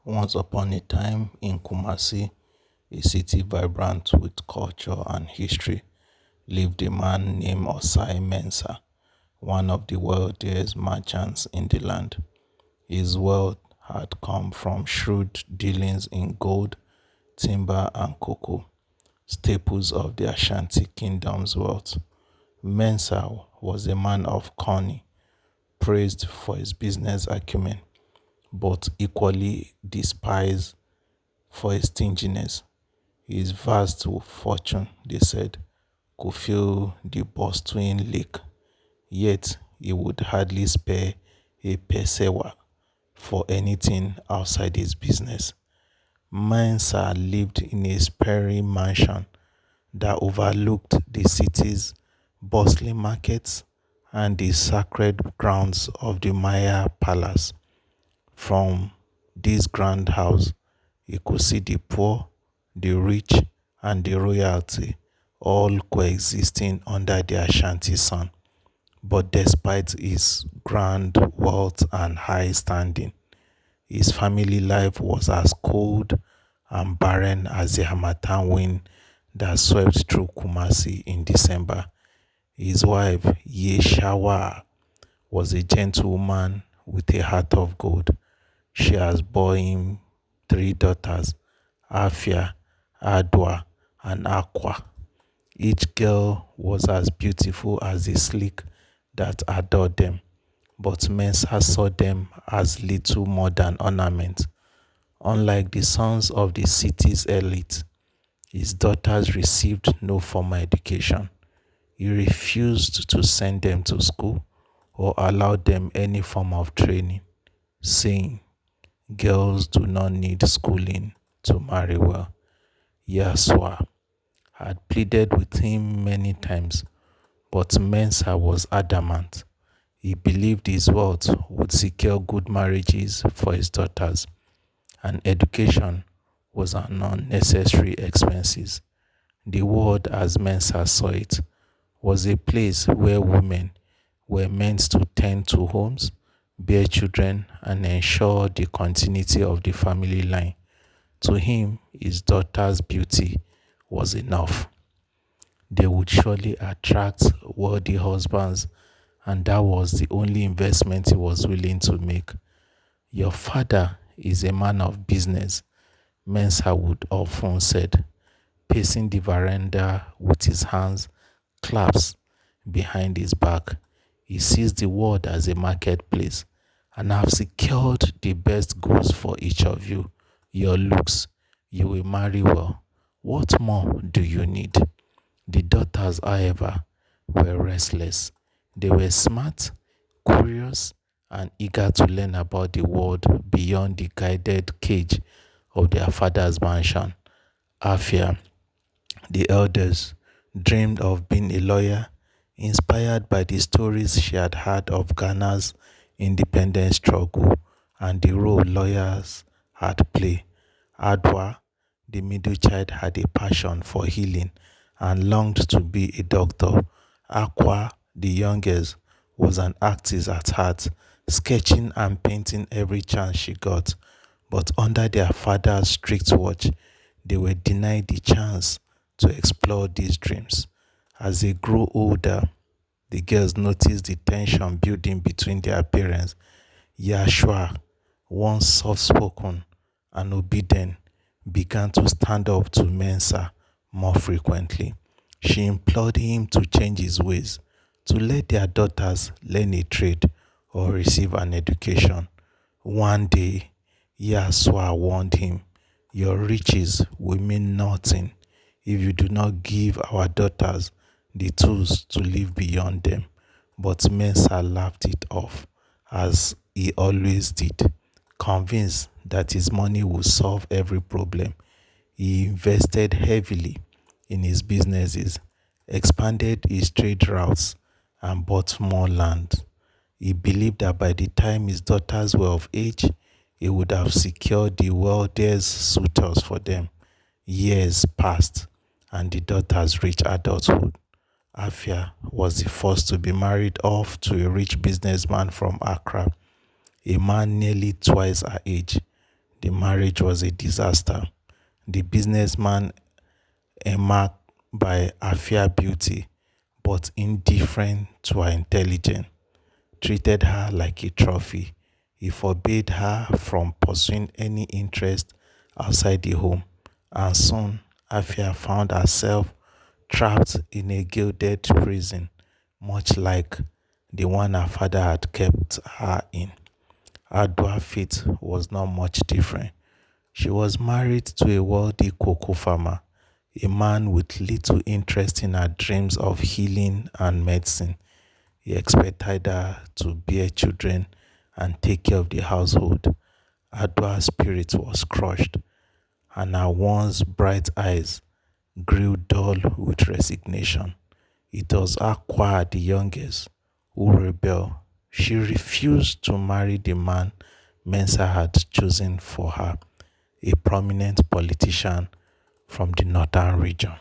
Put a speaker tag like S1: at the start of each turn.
S1: Once upon a time in Kumasi, a city vibrant with culture and history, lived a man named Osai Mensah, one of the wealthiest merchants in the land. His wealth had come from shrewd dealings in gold, timber, and cocoa, staples of the Ashanti kingdom's wealth. Mensah was a man of cunning, praised for his business acumen, but equally despised for his stinginess. His vast fortune, they said, could fill the bustling lake, yet he would hardly spare a pesewa for anything outside his business. Mansa lived in a sprawling mansion that overlooked the city's bustling markets and the sacred grounds of the Maya Palace. From this grand house, you could see the poor, the rich, and the royalty all coexisting under the Ashanti sun. But despite his grand wealth and high standing, his family life was as cold and barren as the Hamatan wind that swept through Kumasi in December. His wife, Yeshawa, was a gentlewoman with a heart of gold. She has borne him three daughters, Afia, Adwa, and Aqua. Each girl was as beautiful as the sleek that adored them, but Mensa saw them as little more than ornament. Unlike the sons of the city's elite, his daughters received no formal education. He refused to send them to school or allow them any form of training, saying, "Girls do not need schooling to marry well." Yaswa had pleaded with him many times, but Mensa was adamant. He believed his wealth would secure good marriages for his daughters, and education was an unnecessary expense. The world, as Mensa saw it, was a place where women were meant to tend to homes, bear children, and ensure the continuity of the family line. To him, his daughter's beauty was enough. They would surely attract worthy husbands, and that was the only investment he was willing to make. Your father is a man of business, Mensa would often said, pacing the veranda with his hands clasped behind his back. He sees the world as a marketplace, and I have secured the best goods for each of you. Your looks, you will marry well. What more do you need? The daughters, however, were restless. They were smart, curious, and eager to learn about the world beyond the guided cage of their father's mansion. Afia, the elders, dreamed of being a lawyer, inspired by the stories she had heard of Ghana's independence struggle and the role lawyers had played. Adwa, the middle child, had a passion for healing and longed to be a doctor. Aqua, the youngest, was an artist at heart, sketching and painting every chance she got. But under their father's strict watch, they were denied the chance to explore these dreams. As they grew older, the girls noticed the tension building between their parents. Yashua, once soft spoken and obedient, began to stand up to Mensa more frequently. She implored him to change his ways, to let their daughters learn a trade or receive an education. One day, Yasua warned him, "Your riches will mean nothing if you do not give our daughters the tools to live beyond them." But Mensa laughed it off, as he always did, convinced that his money would solve every problem. He invested heavily in his businesses, expanded his trade routes, and bought more land. He believed that by the time his daughters were of age, he would have secured the wealthiest suitors for them. Years passed, and the daughters reached adulthood. Afia was the first to be married off to a rich businessman from Accra, a man nearly twice her age. The marriage was a disaster. The businessman, marked by her fair beauty but indifferent to her intelligence, treated her like a trophy. He forbade her from pursuing any interest outside the home, and soon Afia found herself trapped in a gilded prison, much like the one her father had kept her in. Adwa's fate was not much different. She was married to a wealthy cocoa farmer, a man with little interest in her dreams of healing and medicine. He expected her to bear children and take care of the household. Adwa's spirit was crushed, and her once bright eyes grew dull with resignation. It was Aqua, the youngest, who rebelled. She refused to marry the man Mensa had chosen for her, a prominent politician from the northern region.